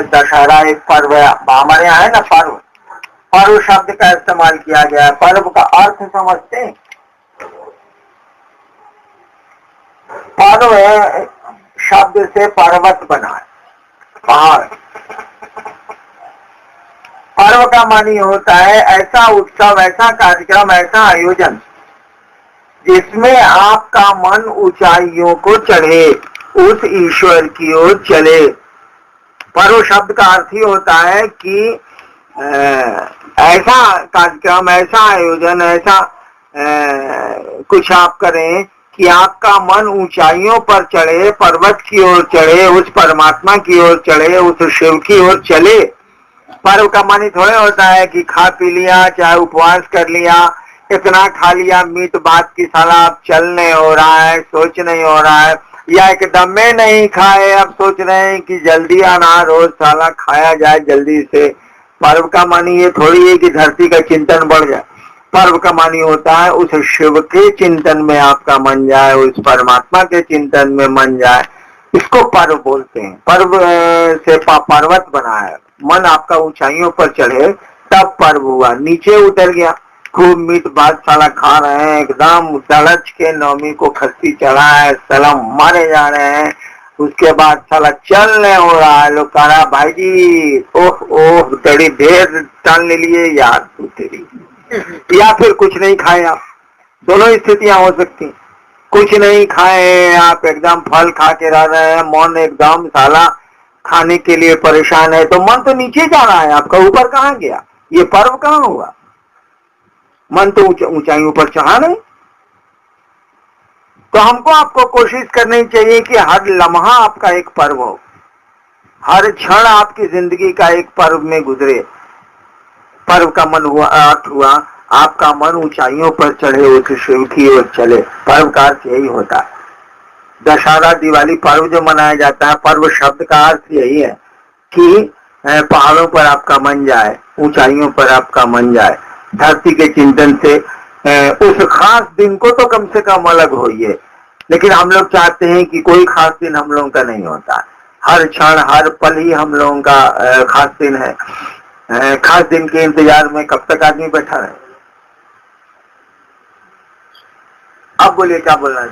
दशहरा एक पर्व है, हमारे यहाँ है ना पर्व, पर्व शब्द का इस्तेमाल किया गया है। पर्व का अर्थ समझते हैं? पर्व शब्द से पर्वत बना है, पहाड़। पर्व का मानी होता है ऐसा उत्सव, ऐसा कार्यक्रम, ऐसा आयोजन जिसमें आपका मन ऊंचाइयों को चढ़े, उस ईश्वर की ओर चले। पर्व शब्द का अर्थ ही होता है कि ऐसा कार्यक्रम, ऐसा आयोजन, ऐसा कुछ आप करें कि आपका मन ऊंचाइयों पर चढ़े, पर्वत की ओर चढ़े, उस परमात्मा की ओर चढ़े, उस शिव की ओर चले। पर्व का मानी थोड़े होता है कि खा पी लिया, चाहे उपवास कर लिया, इतना खा लिया मीट बात की साला अब चल नहीं हो रहा है, सोच नहीं हो रहा है, या एकदम में नहीं खाए अब सोच रहे हैं कि जल्दी आना, रोज साला खाया जाए जल्दी से। पर्व का मानी ये थोड़ी है कि धरती का चिंतन बढ़ जाए। पर्व का मानी होता है उस शिव के चिंतन में आपका मन जाए, उस परमात्मा के चिंतन में मन जाए, इसको पर्व बोलते हैं। पर्व से पर्वत बना है, मन आपका ऊंचाइयों पर चढ़े तब पर्व हुआ। नीचे उतर गया, खूब मीट भात साला खा रहे हैं, एकदम तड़च के नवमी को खस्ती चढ़ा है, सलाम मारे जा रहे हैं, उसके बाद साला चल नहीं हो रहा है, लोग कह रहा भाई जी ओह ओह बड़ी देर टाल ले लिए यार तू तेरी, या फिर कुछ नहीं खाए आप, दोनों स्थितियां हो सकती। कुछ नहीं खाए आप, एकदम फल खा के रह रहे हैं, मन एकदम साला खाने के लिए परेशान है, तो मन तो नीचे जा रहा है आपका, ऊपर कहाँ गया? ये पर्व कहाँ हुआ? मन तो ऊंचाइयों पर चढ़ा नहीं। तो हमको आपको कोशिश करनी चाहिए कि हर लम्हा आपका एक पर्व हो, हर क्षण आपकी जिंदगी का एक पर्व में गुजरे। पर्व का मन हुआ, अर्थ हुआ आपका मन ऊंचाइयों पर चढ़े, उस शिव की ओर चले। पर्व का अर्थ यही होता है। दशहरा दिवाली पर्व जो मनाया जाता है, पर्व शब्द का अर्थ यही है कि पहाड़ों पर आपका मन जाए, ऊंचाइयों पर आपका मन जाए, धरती के चिंतन से उस खास दिन को तो कम से कम अलग होइए। लेकिन हम लोग चाहते हैं कि कोई खास दिन हम लोगों का नहीं होता, हर क्षण हर पल ही हम लोगों का खास दिन है। खास दिन के इंतजार में कब तक आदमी बैठा रहे? अब बोलिए क्या बोलना है?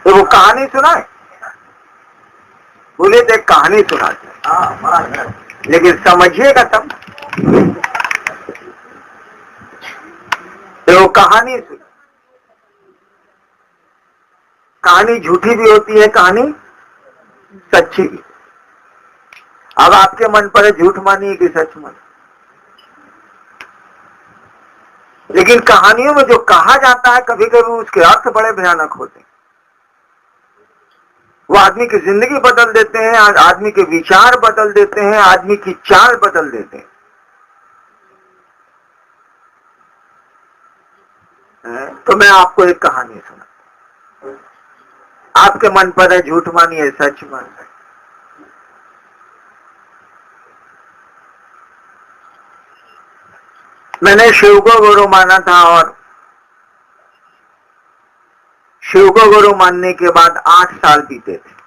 तो वो कहानी सुनाए, बोले तो एक कहानी सुनाते, लेकिन समझिएगा तब। तो कहानी कहानी झूठी भी होती है, कहानी सच्ची भी। अब आपके मन पर है झूठ मानिए कि सच मानिए, लेकिन कहानियों में जो कहा जाता है कभी कभी उसके अर्थ बड़े भयानक होते हैं। वो आदमी की जिंदगी बदल देते हैं, आदमी के विचार बदल देते हैं, आदमी की चाल बदल देते हैं। तो मैं आपको एक कहानी सुना, आपके मन पर है झूठ मानिए सच मानिए। मैंने शिव को गुरु माना था, और शिव को गुरु मानने के बाद 8 साल बीते थे।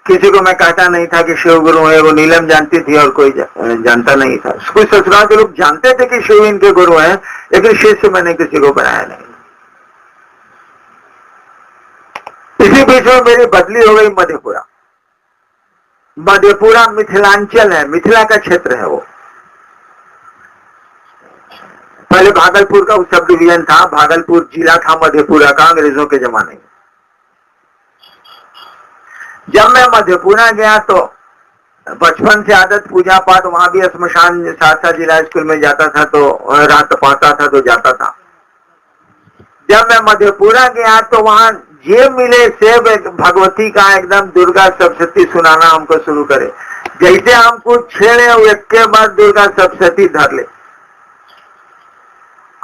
किसी को मैं कहता नहीं था कि शिव गुरु है, वो नीलम जानती थी और कोई जानता नहीं था। कुछ ससुराल के लोग जानते थे कि शिव इनके गुरु हैं, लेकिन शिष्य मैंने किसी को बनाया नहीं। इसी बीच में मेरी बदली हो गई मधेपुरा। मधेपुरा मिथिलांचल है, मिथिला का क्षेत्र है वो। पहले भागलपुर का सब डिवीजन था, भागलपुर जिला था मधेपुरा का अंग्रेजों के जमाने में। जब मैं मधेपुरा गया तो बचपन से आदत पूजा पाठ, वहां भी श्मशान सहरसा जिला स्कूल में जाता था, तो रात पाता था तो जाता था। जब मैं मधेपुरा गया तो वहां जे मिले से भगवती का एकदम दुर्गा सप्तशती सुनाना हमको शुरू करे। जैसे हमको छेड़े एक के बाद दुर्गा सप्तशती धर ले,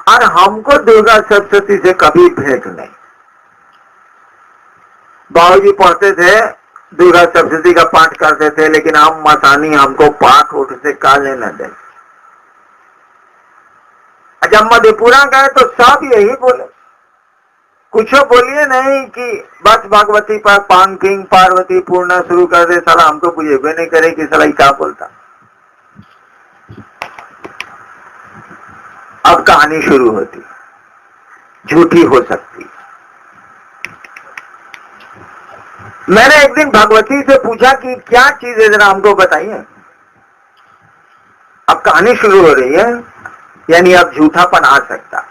और हमको दुर्गा सप्तशती से कभी भेंट नहीं। बाबूजी पढ़ते थे, दुर्गा सप्तशती का पाठ करते थे, लेकिन हम मसानी हमको पाठ उठ से का लेना दे। जब मधेपुरा गए तो सब यही बोले, कुछ बोलिए नहीं कि बस भगवती पर पांकिंग पार्वती पूर्ण शुरू कर दे, साला हमको पूछे भी नहीं करे कि साला क्या बोलता। अब कहानी शुरू होती, झूठी हो सकती। मैंने एक दिन भगवती से पूछा कि क्या चीज है, जरा हमको बताइए। अब कहानी शुरू हो रही है, यानी अब झूठापन आ सकता,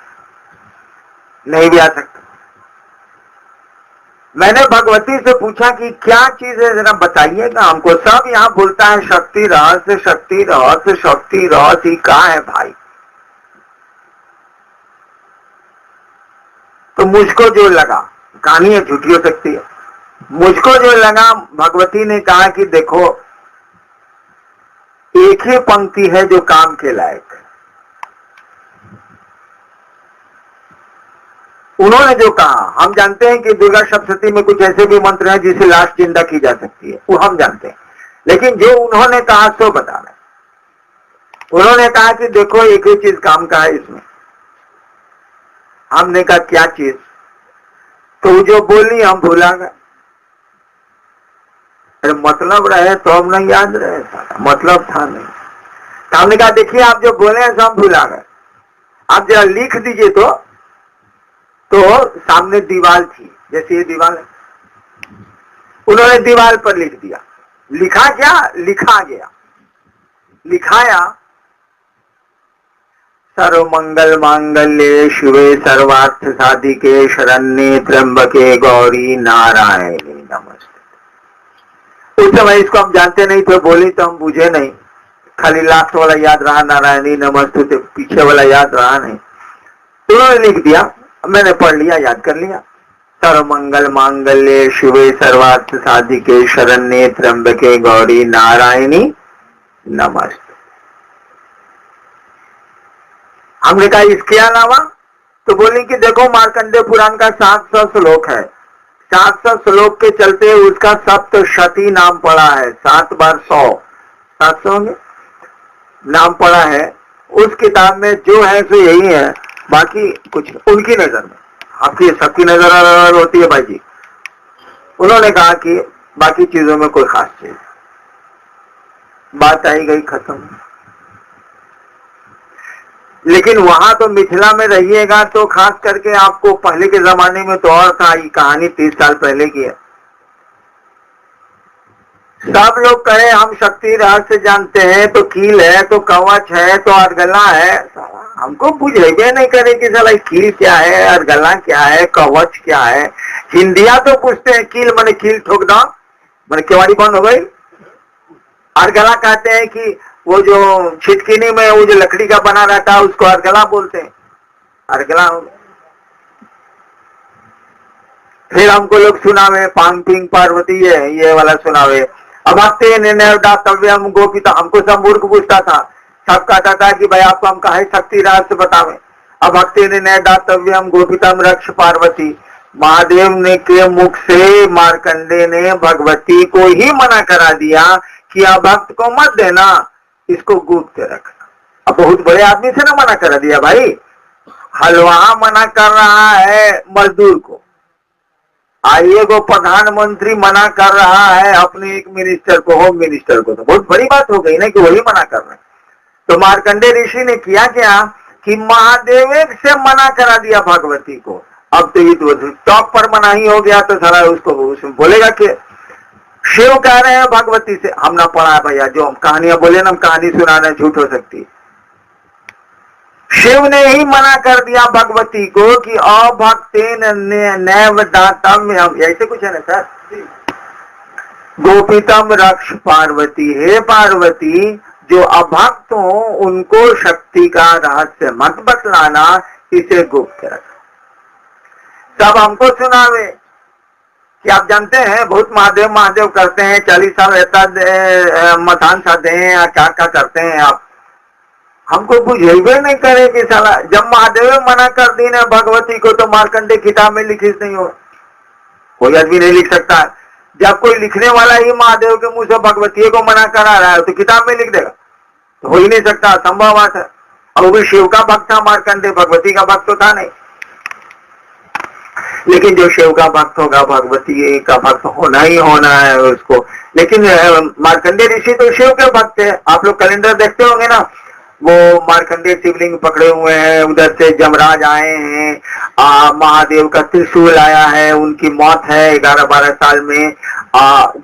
नहीं भी आ सकता। मैंने भगवती से पूछा कि क्या चीज है, जरा बताइएगा हमको। सब यहाँ बोलता है शक्ति रहस्य, शक्ति रहस्य, शक्ति रहस्य, क्या है भाई? तो मुझको जो लगा, कहानी है झूठी हो सकती है, मुझको जो लगा, भगवती ने कहा कि देखो एक ही पंक्ति है जो काम के लायक। उन्होंने जो कहा, हम जानते हैं कि दुर्गा सप्तशती में कुछ ऐसे भी मंत्र हैं जिसे लाश जिंदा की जा सकती है, वो हम जानते हैं, लेकिन जो उन्होंने कहा सो बता रहे। उन्होंने कहा कि देखो एक ही चीज काम का है इसमें। हमने कहा क्या चीज? तो जो बोली हम भूला गए। अरे मतलब रहे तो हम नहीं याद रहे, मतलब था नहीं। तो हमने कहा देखिए आप जो बोले हैं सब भूला गए, आप जरा लिख दीजिए। तो सामने दीवार थी, जैसे ये दीवार है, उन्होंने दीवार पर लिख दिया। लिखा क्या? लिखा गया, लिखाया सर्व मंगल मांगल्ये शिवे सर्वार्थ साधिके शरण्ये त्र्यंबके गौरी नारायणी नमस्ते। उस समय इसको हम जानते नहीं थे, बोली तो हम बुझे नहीं, खाली लास्ट वाला याद रहा, नारायणी नमस्ते, तो पीछे वाला याद रहा नहीं। उन्होंने लिख दिया, मैंने पढ़ लिया, याद कर लिया। सर्व मंगल मांगल्ये शिवे सर्वार्थ साधिके शरण्ये त्र्यंबके गौरी नारायणी नमस्ते। हमने कहा इसके अलावा? तो बोली कि देखो मार्कंडेय पुराण का 700 श्लोक है, 700 श्लोक के चलते उसका सप्तशती नाम पड़ा है, 7 बार 100, 700 होंगे नाम पड़ा है। उस किताब में जो है सो यही है, बाकी कुछ उनकी नजर में, आपकी सबकी नजर अलग होती है भाई जी। उन्होंने कहा कि बाकी चीजों में कोई खास चीज, बात आई गई खत्म। लेकिन वहां तो मिथिला में रहिएगा तो खास करके आपको पहले के जमाने में तो और था, ये कहानी 30 साल पहले की है। सब लोग कहे हम शक्ति रहस्य जानते हैं, तो कील है, तो कवच है, तो अर्गला है। हमको बुझेबे नहीं करे कि साला कील क्या है, अर्गला क्या है, कवच क्या है। हिंदिया तो पूछते हैं कील माने कील ठोक दो, माने केवाड़ी बंद हो गई। अर्गला कहते हैं कि वो जो छिटकिनी में वो जो लकड़ी का बना रहता है उसको अर्गला बोलते हैं, अर्गला हो। फिर हमको लोग सुनावे पांकिंग पार्वती है, ये वाला सुनावे। अब हफ्ते निर्णय दातव्यम गोपिता, हमको सब मूर्ख पूछता था, सब कहता था कि भाई आपको हम कहे शक्ति रहस्य बतावे। अब हफ्ते निर्णय दातव्यम गोपितम रक्ष पार्वती, महादेव ने के मुख से मार्कंडे ने भगवती को ही मना करा दिया कि आप भक्त को मत देना, इसको गुप्त रखना। अब बहुत बड़े आदमी से ना मना करा दिया भाई, हलवा मना कर रहा है मजदूर को, आइए को प्रधानमंत्री मना कर रहा है अपने एक मिनिस्टर को, होम मिनिस्टर को, तो बहुत बड़ी बात हो गई ना कि वही मना कर रहे हैं। तो मार्कंडे ऋषि ने किया क्या कि महादेव से मना करा दिया भगवती को। अब तो ये तो टॉप पर मना ही हो गया, तो सारा उसको उसमें बोलेगा कि शिव कह रहे हैं भगवती से, हम ना पढ़ा है भैया, जो हम कहानियां बोले ना, हम कहानी सुनाना झूठ हो सकती है। शिव ने ही मना कर दिया भगवती को कि अभक्तेन नैव दातम, ऐसे कुछ है ना सर, गोपितम रक्ष पार्वती, हे पार्वती जो अभक्त हो उनको शक्ति का रहस्य मत बतलाना, इसे गुप्त रख। सब हमको सुनावे कि आप जानते हैं बहुत महादेव महादेव करते हैं, 40 साल रहता मतान साधे हैं या क्या क्या करते हैं आप, हमको बुझेबे नहीं करे कि साला जब महादेव मना कर दी ना भगवती को, तो मार्कंडे किताब में लिखी नहीं हो, कोई आदमी नहीं लिख सकता। जब कोई लिखने वाला ही महादेव के मुंह से भगवती को मना करा रहा है तो किताब में लिख देगा, तो हो ही नहीं सकता, असंभव बात है। और वो भी शिव का भक्त था मार्कंडे, भगवती का भक्त तो था नहीं। लेकिन जो शिव का भक्त होगा, भगवती का भक्त होना ही होना है उसको। लेकिन मार्कंडेय ऋषि तो शिव के भक्त है। आप लोग कैलेंडर देखते होंगे ना, वो मार्कंडेय शिवलिंग पकड़े हुए हैं, उधर से जमराज आए हैं, महादेव का त्रिशूल आया है, उनकी मौत है 11-12 साल में।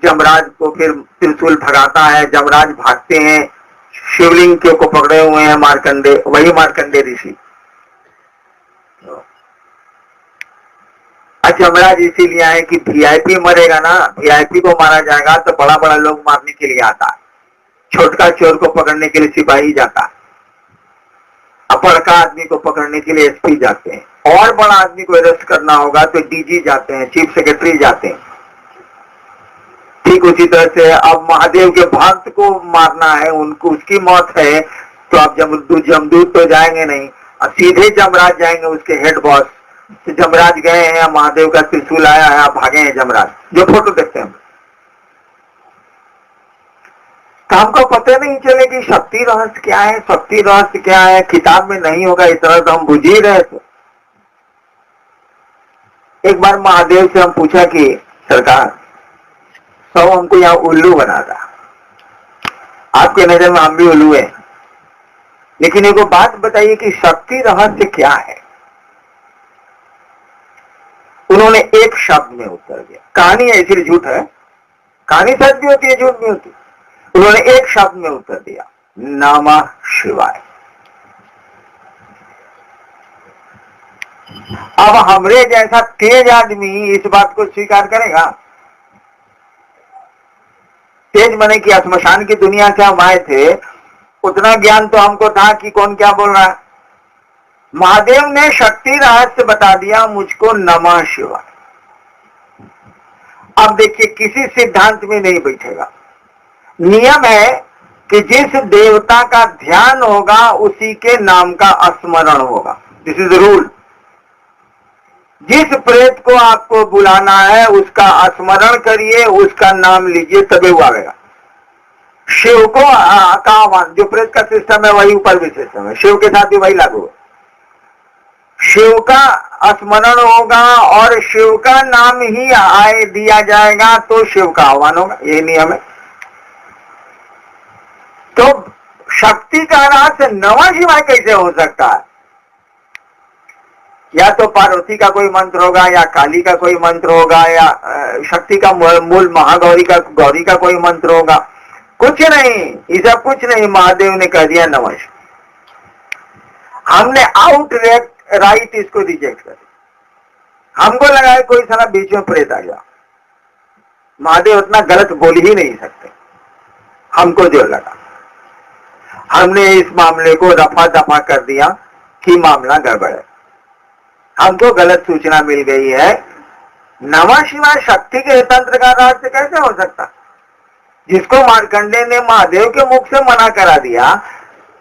जमराज को फिर त्रिशूल भगाता है, जमराज भागते हैं, शिवलिंग के को पकड़े हुए हैं मार्कंडेय, वही मार्कंडेय ऋषि। जमराज इसीलिए आए कि वीआईपी मरेगा ना, वीआईपी को मारा जाएगा तो बड़ा बड़ा लोग मारने के लिए आता है, छोटका चोर को पकड़ने के लिए सिपाही जाता है, बड़का आदमी को पकड़ने के लिए एसपी जाते हैं, और बड़ा आदमी को अरेस्ट करना होगा तो डीजी जाते हैं, चीफ सेक्रेटरी जाते हैं। ठीक उसी तरह से अब महादेव के भक्त को मारना है, उनको उसकी मौत है, तो अब जमदूत तो जाएंगे नहीं, अब सीधे जमराज जाएंगे, उसके हेड बॉस। तो जमराज गए हैं, महादेव का त्रिशूल आया है, आप भागे हैं जमराज, जो फोटो देखते हैं। तो हमको पता नहीं चले कि शक्ति रहस्य क्या है, शक्ति रहस्य क्या है, किताब में नहीं होगा इतना तो हम बुझ ही रहे थे। एक बार महादेव से हम पूछा कि सरकार, सब हमको यहाँ उल्लू बनाता, आपके नजर में हम भी उल्लू है, लेकिन एक बात बताइए कि शक्ति रहस्य क्या है। उन्होंने एक शब्द में उत्तर दिया, कहानी है इसलिए झूठ है, कहानी सच भी होती है झूठ भी होती है। उन्होंने एक शब्द में उत्तर दिया, नमः शिवाय। अब हमरे जैसा तेज आदमी इस बात को स्वीकार करेगा? तेज मने कि श्मशान की दुनिया से हम आए थे, उतना ज्ञान तो हमको था कि कौन क्या बोल रहा है। महादेव ने शक्ति रहस्य बता दिया मुझको, नमः शिवाय। अब देखिए, किसी सिद्धांत में नहीं बैठेगा। नियम है कि जिस देवता का ध्यान होगा उसी के नाम का स्मरण होगा। This is rule. जिस प्रेत को आपको बुलाना है उसका स्मरण करिए, उसका नाम लीजिए, तभी वो आएगा। शिव को का जो प्रेत का सिस्टम है वही ऊपर भी सिस्टम है, शिव के साथ भी वही लागू है। शिव का स्मरण होगा और शिव का नाम ही आए दिया जाएगा तो शिव का आह्वान होगा, यही नियम है। तो शक्ति का रहस्य नमः शिवाय कैसे हो सकता है? या तो पार्वती का कोई मंत्र होगा, या काली का कोई मंत्र होगा, या शक्ति का मूल महागौरी का कोई मंत्र होगा। कुछ नहीं, ये सब कुछ नहीं। महादेव ने कह दिया नमः। हमने आउट राइट इसको रिजेक्ट कर दिया। हमको लगा है कोई साला बीच में प्रेत आ गया। महादेव उतना गलत बोल ही नहीं सकते। हमको जो लगा, हमने इस मामले को रफा दफा कर दिया कि मामला गड़बड़ है, हमको गलत सूचना मिल गई है। नमः शिवाय शक्ति के तंत्र का रहस्य कैसे हो सकता, जिसको मार्कंडेय ने महादेव के मुख से मना करा दिया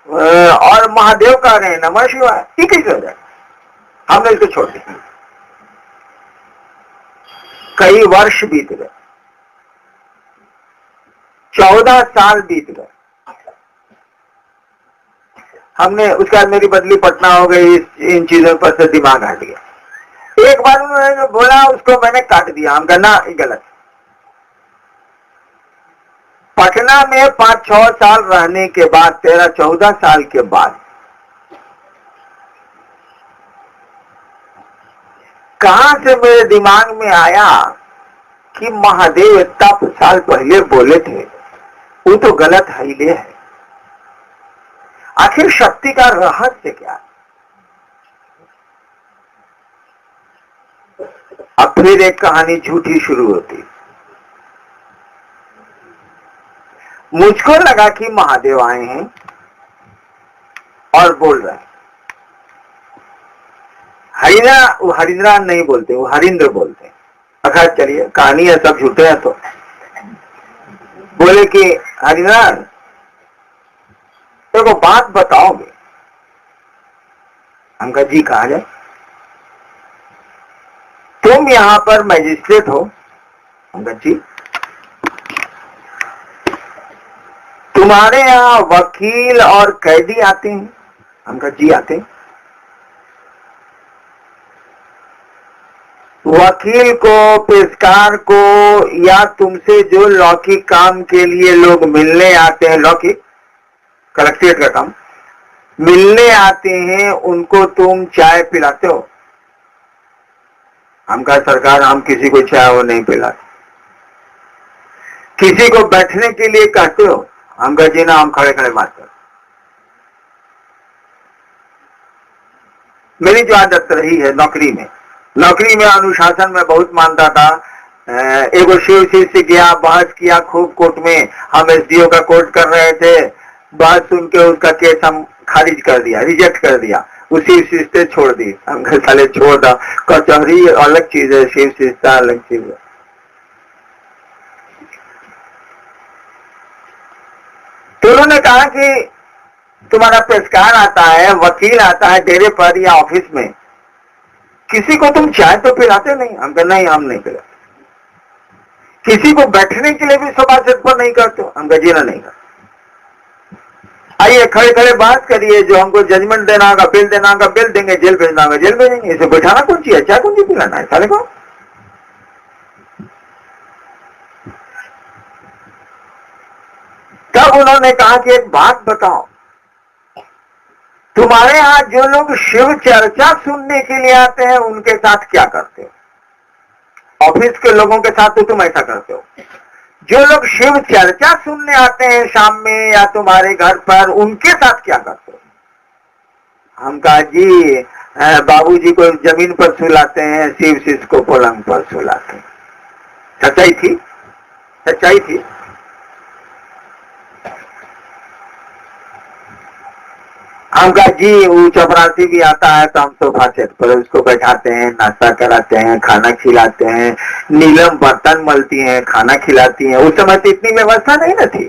और महादेव कह रहे हैं नमः शिवाय, ये कैसे हो जाए? हमने इसको छोड़ दिया। कई वर्ष बीत गए, 14 साल बीत गए। हमने उसके बाद मेरी बदली पटना हो गई, इन चीजों पर से दिमाग हट गया। एक बार उन्होंने जो बोला उसको मैंने काट दिया, हम कहना गलत। पटना में 5-6 साल रहने के बाद, 13-14 साल के बाद, कहां से मेरे दिमाग में आया कि महादेव इतना साल पहले बोले थे, वो तो गलत हिले है। आखिर शक्ति का रहस्य क्या? अब फिर एक कहानी झूठी शुरू होती। मुझको लगा कि महादेव आए हैं और बोल रहे हैं। वो हरिंद्रा नहीं बोलते, वो हरिंद्र बोलते हैं। अगर चलिए कहानी है, सब झूठे हैं। तो बोले कि हरिंद्रा देखो बात बताओगे? हम कहा जी कहा जाए। तुम यहां पर मैजिस्ट्रेट हो? हम कहा जी। तुम्हारे यहां वकील और कैदी आते हैं? हम कहा जी आते हैं। वकील को, पेशकार को, या तुमसे जो लौकिक काम के लिए लोग मिलने आते हैं, लौकिक कलेक्ट्रेट का काम मिलने आते हैं, उनको तुम चाय पिलाते हो? हम कहा सरकार हम किसी को चाय वो नहीं पिलाते। किसी को बैठने के लिए कहते हो? हम कहा जी ना, हम खड़े खड़े बात करते। मेरी जो आदत रही है नौकरी में अनुशासन में बहुत मानता था। एगो शिव शिष्य गया, बहस किया खूब कोर्ट में, हम एसडीओ का कोर्ट कर रहे थे, बहस सुन के उसका केस हम खारिज कर दिया, रिजेक्ट कर दिया, उसी शिष्य छोड़ दी। हम घर साले छोड़ दा, कचहरी अलग चीज है, शिव शिष्य अलग चीज है। तो उन्होंने कहा कि तुम्हारा पेशकार आता है, वकील आता है डेरे पर या ऑफिस में, किसी को तुम चाय तो पिलाते नहीं? हम कहा नहीं, हम नहीं पिलाते। किसी को बैठने के लिए भी सभा सेट पर नहीं करते? हम कहा जी ना, नहीं करते। आइए खड़े खड़े बात करिए, जो हमको जजमेंट देना होगा, बिल देना होगा, बिल देंगे, जेल भेजना होगा, जेल भेजेंगे। इसे बैठाना कौन चाहिए? चाय कौन सी पिलाना है साले को? तब उन्होंने कहा कि एक बात बताओ, तुम्हारे यहां जो लोग शिव चर्चा सुनने के लिए आते हैं उनके साथ क्या करते हो? ऑफिस के लोगों के साथ तो तुम ऐसा करते हो। जो लोग शिव चर्चा सुनने आते हैं शाम में या तुम्हारे घर पर, उनके साथ क्या करते हो? हम कहा जी बाबूजी को जमीन पर सुलाते हैं, शिव शिष्य को पलंग पर सुलाते हैं। सच्चाई थी, सच्चाई थी। हम कहा जी वो चपरासी भी आता है तो हम सोफा सेट पर उसको बैठाते हैं, नाश्ता कराते हैं, खाना खिलाते हैं, नीलम बर्तन मलती हैं, खाना खिलाती हैं। उस समय तो इतनी व्यवस्था नहीं न थी।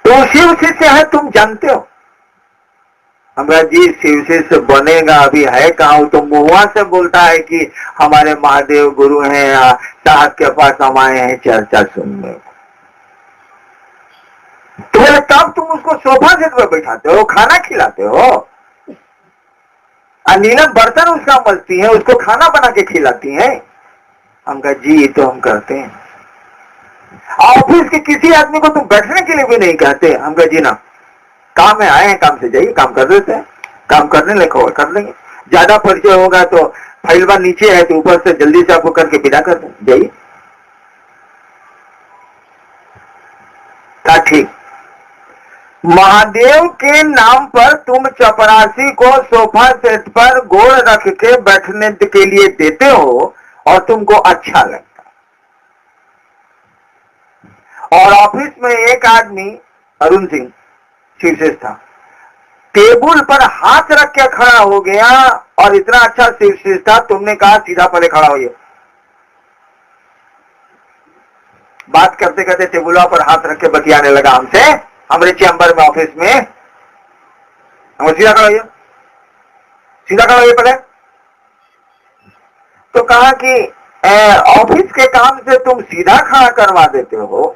तो शिव शिष्य है तुम जानते हो? हम कहा जी शिव शिष्य बनेगा अभी है कहाँ, वो तो मुआ से बोलता है कि हमारे महादेव गुरु हैं, साहब के पास हम आए हैं चर्चा सुनने। तो तब तुम उसको सोफा सेट पर बैठाते हो, खाना खिलाते हो, नीलम बर्तन उसका मलती है, उसको खाना बना के खिलाती हैं। हम कहा जी ये तो हम करते हैं। ऑफिस के किसी आदमी को तुम बैठने के लिए भी नहीं कहते? हम कहा जी ना, काम में आए हैं, काम से जाइए, काम कर देते हैं, काम करने लेकर कर लेंगे। ज्यादा परिचय होगा तो फाइलवा नीचे है तो ऊपर से जल्दी से आपको करके विदा कर दें, जाइए। था ठीक। महादेव के नाम पर तुम चपरासी को सोफा सेट पर गोड़ रख के बैठने के लिए देते हो और तुमको अच्छा लगता। और ऑफिस में एक आदमी अरुण सिंह चीफ सेक्रेटरी था, टेबल पर हाथ रख के खड़ा हो गया और इतना अच्छा चीफ सेक्रेटरी था, तुमने कहा सीधा पहले खड़ा होइए। बात करते करते टेबुलों पर हाथ रख के बतियाने लगा हमसे, हमारे चैम्बर में ऑफिस में। हम सीधा खड़ा होइए, सीधा खड़ा होइए पहले। तो कहा कि ऑफिस के काम से तुम सीधा खड़ा करवा देते हो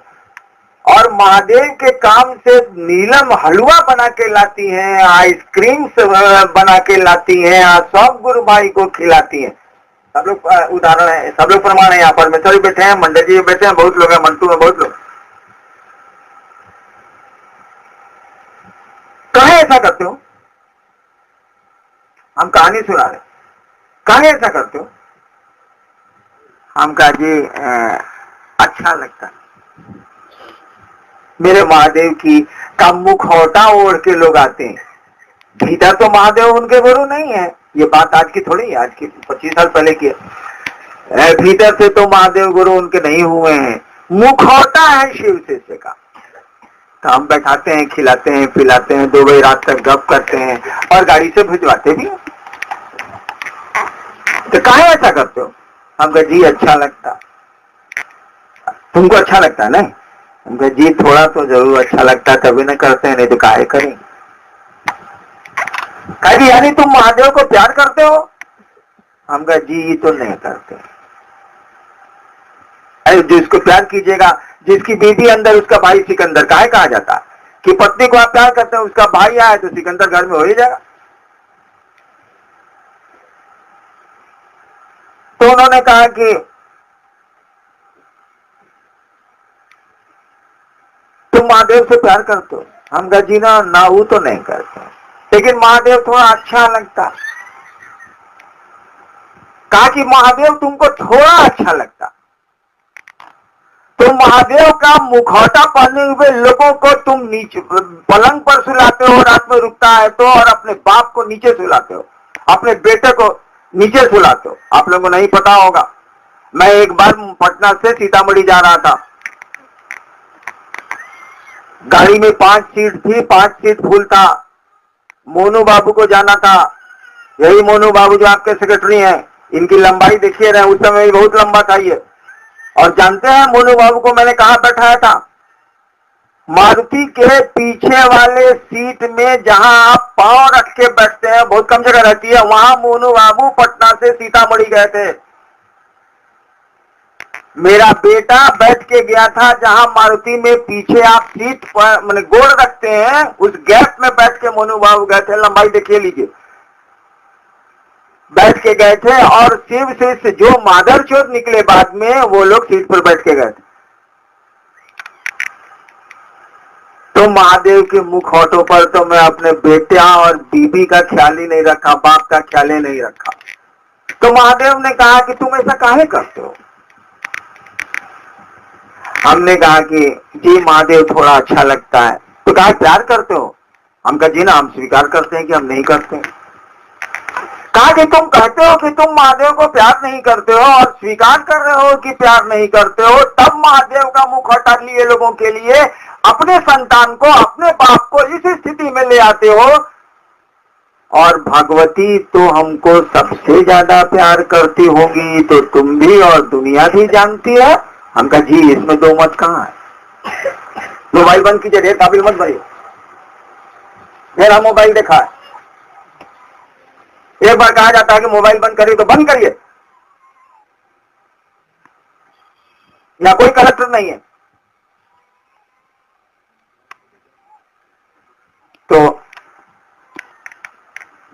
और महादेव के काम से नीलम हलवा बना के लाती हैं, आइसक्रीम बना के लाती हैं, सब गुरु भाई को खिलाती हैं। सब लोग उदाहरण है, सब लोग प्रमाण है। यहाँ पर मित्र बैठे हैं, मंडल जी बैठे हैं, बहुत लोग हैं, मंटू में बहुत लोग। कहे ऐसा करते हो? हम कहानी सुना रहे, कहे ऐसा करते हो? हम कहा जी अच्छा लगता। मेरे महादेव की का मुखौटा ओढ़ के लोग आते हैं, भीतर तो महादेव उनके गुरु नहीं है। ये बात आज की थोड़ी है, आज की 25 साल पहले की है। भीतर से तो महादेव गुरु उनके नहीं हुए हैं, मुखौटा है शिव शिष्य का। तो हम बैठाते हैं, खिलाते हैं, पिलाते हैं, 2 बजे रात तक गप करते हैं और गाड़ी से भिजवाते भी हैं। तो काहे ऐसा करते हो? हम कहा जी अच्छा लगता। तुमको अच्छा लगता है? नहीं। हम कहा जी थोड़ा तो जरूर अच्छा लगता, कभी न करते हैं, नहीं तो काहे करें। कहा यानी तुम महादेव को प्यार करते हो? हम कहा जी तो नहीं करते। अरे जिसको प्यार कीजिएगा, जिसकी बीवी अंदर उसका भाई सिकंदर, काहे कहा जाता कि पत्नी को आप प्यार करते हो, उसका भाई आए तो सिकंदर घर में हो ही जाएगा। तो उन्होंने कहा कि तुम महादेव से प्यार करते हो? हम कहा जी ना वो तो नहीं करते, लेकिन महादेव थोड़ा अच्छा लगता। कहा कि महादेव तुमको थोड़ा अच्छा लगता, तो महादेव का मुखौटा पहने हुए लोगों को तुम नीचे पलंग पर सुलाते हो, रात में रुकता है तो, और अपने बाप को नीचे सुलाते हो, अपने बेटे को नीचे सुलाते हो। आप लोगों को नहीं पता होगा, मैं एक बार पटना से सीतामढ़ी जा रहा था, गाड़ी में 5 सीट थी, 5 सीट फुल था। मोनू बाबू को जाना था, यही मोनू बाबू जो आपके सेक्रेटरी हैं, इनकी लंबाई देखिए रहे, उस समय बहुत लंबा था ये। और जानते हैं मोनू बाबू को मैंने कहा बैठाया था? मारुति के पीछे वाले सीट में, जहां आप पांव रख के बैठते हैं, बहुत कम जगह रहती है, वहां मोनू बाबू पटना से सीतामढ़ी गए थे। मेरा बेटा बैठ के गया था जहां मारुति में पीछे आप सीट पर मैंने गोड़ रखते हैं, उस गैप में बैठ के मोनू बाबू गए थे। लंबाई देखिए लीजिए, बैठ के गए थे। और शिव से जो मादर चोद निकले बाद में, वो लोग सीट पर बैठ के गए थे। तो महादेव के मुखौटों पर तो मैं अपने बेटा और बीबी का ख्याल ही नहीं रखा, बाप का ख्याल ही नहीं रखा। तो महादेव ने कहा कि तुम ऐसा काहे करते हो? हमने कहा कि जी महादेव थोड़ा अच्छा लगता है। तो कहा प्यार करते हो? हम कहा जी ना, हम स्वीकार करते हैं कि हम नहीं करते। कहा कि तुम कहते हो कि तुम महादेव को प्यार नहीं करते हो और स्वीकार कर रहे हो कि प्यार नहीं करते हो, तब महादेव का मुखौटा लिए लोगों के लिए अपने संतान को, अपने बाप को इस स्थिति में ले आते हो। और भगवती तो हमको सबसे ज्यादा प्यार करती होगी, तो तुम भी और दुनिया भी जानती है। हम कहा जी इसमें दो मत कहां है। मोबाइल बंद कीजिए, ढेर काबिल मत बनिए, मेरा मोबाइल देखा है। एक बार कहा जाता है कि मोबाइल बंद करिए तो बंद करिए, या कोई कलेक्टर नहीं है। तो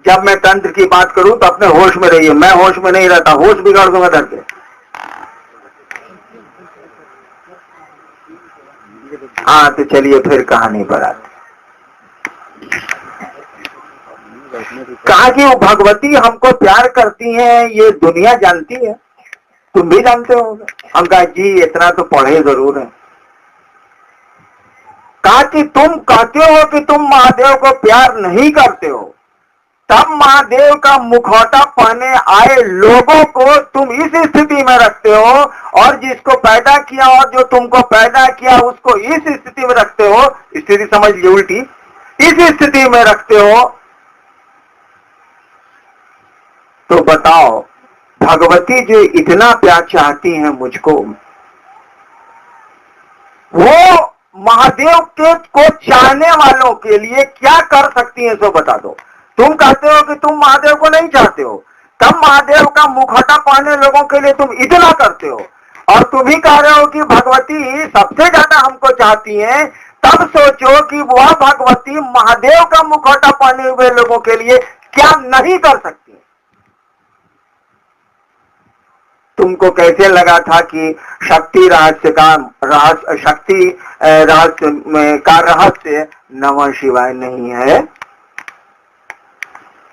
जब मैं तंत्र की बात करूं तो अपने होश में रहिए, मैं होश में नहीं रहता, होश बिगाड़ दूंगा डर के। हाँ तो चलिए फिर कहानी पर आते। कहा कि वो भगवती हमको प्यार करती हैं, ये दुनिया जानती है, तुम भी जानते हो। हम कहा जी इतना तो पढ़े जरूर है। कहा कि तुम कहते हो कि तुम महादेव को प्यार नहीं करते हो, तब महादेव का मुखौटा पहने आए लोगों को तुम इस स्थिति में रखते हो, और जिसको पैदा किया और जो तुमको पैदा किया उसको इस स्थिति में रखते हो। स्थिति समझ ली उल्टी, इस स्थिति में रखते हो। तो बताओ भगवती जो इतना प्यार चाहती हैं मुझको, वो महादेव के को चाहने वालों के लिए क्या कर सकती हैं, सो बता दो। तुम कहते हो कि तुम महादेव को नहीं चाहते हो, तब महादेव का मुखौटा पहने लोगों के लिए तुम इतना करते हो, और तुम ही कह रहे हो कि भगवती सबसे ज्यादा हमको चाहती हैं। तब सोचो कि वह भगवती महादेव का मुखौटा पहने हुए लोगों के लिए क्या नहीं कर सकती। तुमको कैसे लगा था कि शक्ति रहस्य का रहस्य नमः शिवाय नहीं है?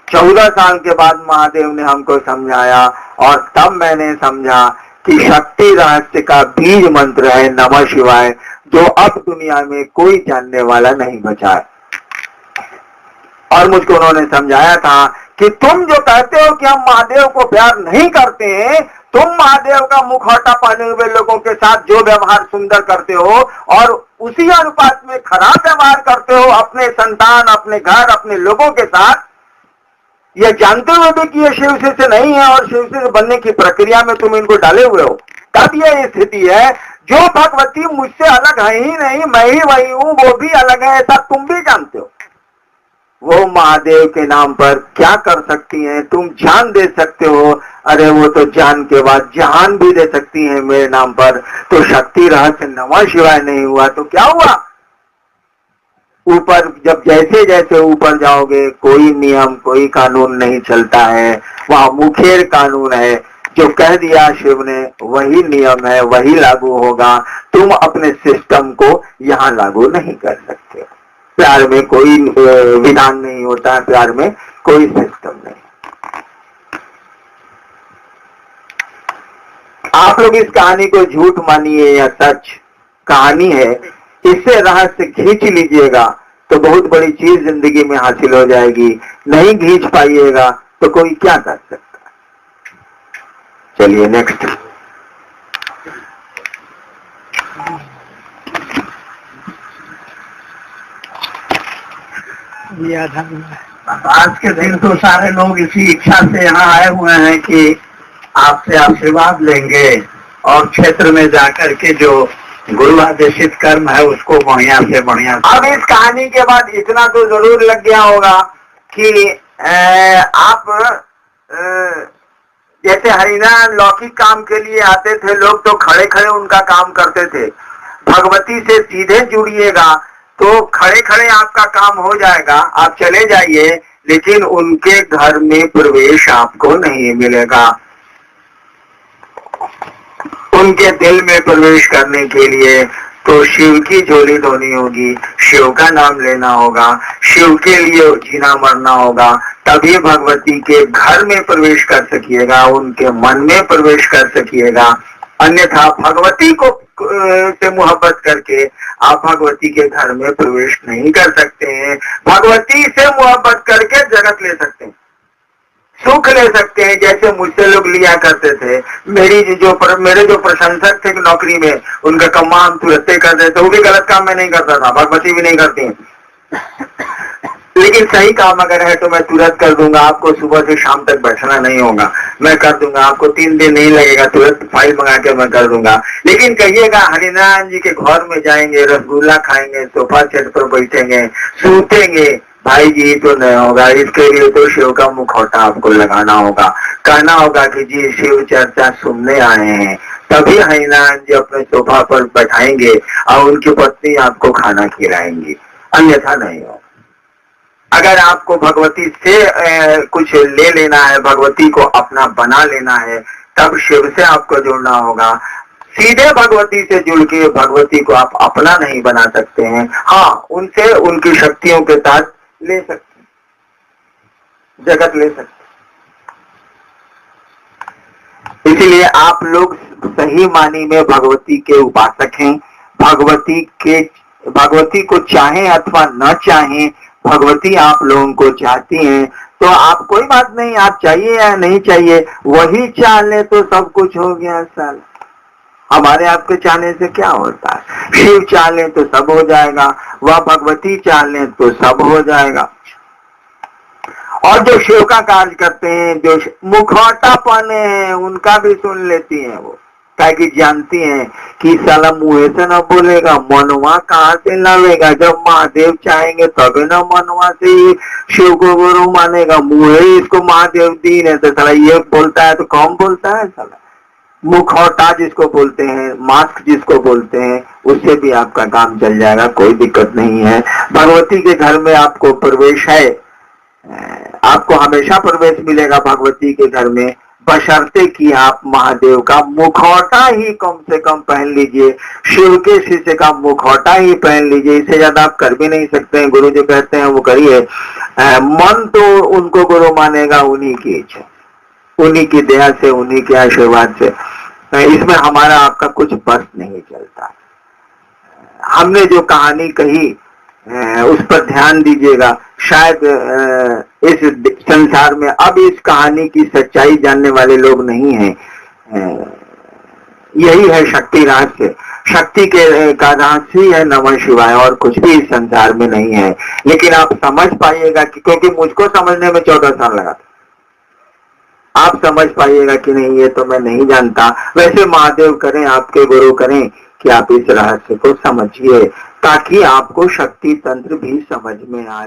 14 साल के बाद महादेव ने हमको समझाया, और तब मैंने समझा कि शक्ति रहस्य का बीज मंत्र है नमः शिवाय, जो अब दुनिया में कोई जानने वाला नहीं बचा है। और मुझको उन्होंने समझाया था कि तुम जो कहते हो कि हम महादेव को प्यार नहीं करते हैं, तुम महादेव का मुखौटा पहने हुए लोगों के साथ जो व्यवहार सुंदर करते हो, और उसी अनुपात में खराब व्यवहार करते हो अपने संतान, अपने घर, अपने लोगों के साथ, ये जानते हुए भी कि ये शिव से नहीं है और शिव से बनने की प्रक्रिया में तुम इनको डाले हुए हो। तब ये स्थिति है। जो भगवती मुझसे अलग है ही नहीं, मैं ही वही हूं, वो भी अलग है, ऐसा तुम भी जानते हो। वो महादेव के नाम पर क्या कर सकती हैं? तुम जान दे सकते हो, अरे वो तो जान के बाद जहान भी दे सकती हैं मेरे नाम पर। तो शक्ति रहस्य नमः शिवाय नहीं हुआ तो क्या हुआ? ऊपर जब जैसे जैसे ऊपर जाओगे, कोई नियम कोई कानून नहीं चलता है, वहां मुखेर कानून है। जो कह दिया शिव ने वही नियम है, वही लागू होगा। तुम अपने सिस्टम को यहाँ लागू नहीं कर सकते। प्यार में कोई विधान नहीं होता है, प्यार में कोई सिस्टम नहीं। आप लोग इस कहानी को झूठ मानिए या सच कहानी है, इससे रहस्य खींच लीजिएगा तो बहुत बड़ी चीज जिंदगी में हासिल हो जाएगी। नहीं खींच पाइएगा तो कोई क्या कर सकता। चलिए नेक्स्ट। आज के दिन तो सारे लोग इसी इच्छा से यहाँ आए हुए हैं कि आपसे आशीर्वाद लेंगे और क्षेत्र में जाकर के जो गुरु आदेशित कर्म है उसको बढ़िया से बढ़िया। अब इस कहानी के बाद इतना तो जरूर लग गया होगा कि आप जैसे हरिनारायण लौकिक काम के लिए आते थे लोग तो खड़े खड़े उनका काम करते थे। भगवती से सीधे जुड़िएगा तो खड़े खड़े आपका काम हो जाएगा। आप चले जाइए लेकिन उनके घर में प्रवेश आपको नहीं मिलेगा। उनके दिल में प्रवेश करने के लिए तो शिव की झोली धोनी होगी, शिव का नाम लेना होगा, शिव के लिए जीना मरना होगा, तभी भगवती के घर में प्रवेश कर सकिएगा, उनके मन में प्रवेश कर सकिएगा। अन्यथा भगवती को से मोहब्बत करके आप भगवती के घर में प्रवेश नहीं कर सकते हैं। भगवती से मोहब्बत करके जगत ले सकते हैं, सुख ले सकते हैं, जैसे मुझसे लोग लिया करते थे। मेरे जो प्रशंसक थे नौकरी में, उनका कम्मा हम तुरंत कर देते। वो भी गलत काम में नहीं करता था, भगवती भी नहीं करती, लेकिन सही काम अगर है तो मैं तुरंत कर दूंगा। आपको सुबह से शाम तक बैठना नहीं होगा, मैं कर दूंगा। आपको 3 दिन नहीं लगेगा, तुरंत फाइल मंगा के मैं कर दूंगा। लेकिन कहिएगा हरिनारायण जी के घर में जाएंगे, रसगुल्ला खाएंगे, सोफा सेट पर बैठेंगे, सूतेंगे, भाई जी तो नहीं होगा। इसके लिए तो शिव का मुखौटा आपको लगाना होगा, कहना होगा कि जी शिव चर्चा सुनने आए हैं, तभी हरिनारायण जी अपने सोफा पर बैठाएंगे और उनकी पत्नी आपको खाना खिलाएंगी, अन्यथा नहीं होगा। अगर आपको भगवती से कुछ ले लेना है, भगवती को अपना बना लेना है, तब शिव से आपको जुड़ना होगा। सीधे भगवती से जुड़ के भगवती को आप अपना नहीं बना सकते हैं। हाँ, उनसे उनकी शक्तियों के साथ ले सकते, जगत ले सकते। इसीलिए आप लोग सही मानी में भगवती के उपासक हैं। भगवती को चाहें अथवा न चाहें, भगवती आप लोगों को चाहती हैं। तो आप कोई बात नहीं, आप चाहिए या नहीं चाहिए, वही चाह ले तो सब कुछ हो गया। साल हमारे आपके चाहने से क्या होता है? शिव चाह ले तो सब हो जाएगा, वह भगवती चाह ले तो सब हो जाएगा। और जो शिव का कार्य करते हैं, जो मुखौटा पहने हैं, उनका भी सुन लेती हैं वो, ताकि जानती हैं कि साला मुंह से न बोलेगा, मनवा कहाँ से लावेगा। जब महादेव चाहेंगे तभी न मनवा से ही शिव को गुरु मानेगा। मुंह ही इसको महादेव दीन है तो साला ये बोलता है तो कौन बोलता है? साला मुखौटा जिसको बोलते हैं, मास्क जिसको बोलते हैं, उससे भी आपका काम चल जाएगा, कोई दिक्कत नहीं है। भगवती के घर में आपको प्रवेश है, आपको हमेशा प्रवेश मिलेगा भगवती के घर में, बशर्ते कि आप महादेव का मुखौटा ही कम से कम पहन लीजिए, शिव के शिष्य का मुखौटा ही पहन लीजिए। इससे ज्यादा आप कर भी नहीं सकते हैं। गुरु जो कहते हैं वो करिए। मन तो उनको गुरु मानेगा उन्हीं की इच्छा, उन्हीं की दया से, उन्हीं के आशीर्वाद से। इसमें हमारा आपका कुछ बस नहीं चलता। हमने जो कहानी कही उस पर ध्यान दीजिएगा। शायद इस संसार में अब इस कहानी की सच्चाई जानने वाले लोग नहीं हैं। यही है शक्ति रहस्य। शक्ति के का रहस्य ही है नमः शिवाय, और कुछ भी इस संसार में नहीं है। लेकिन आप समझ पाइएगा कि, क्योंकि मुझको समझने में 14 साल लगा था, आप समझ पाइएगा कि नहीं ये तो मैं नहीं जानता। वैसे महादेव करें, आपके गुरु करें कि आप इस रहस्य को समझिए, ताकि आपको शक्ति तंत्र भी समझ में आ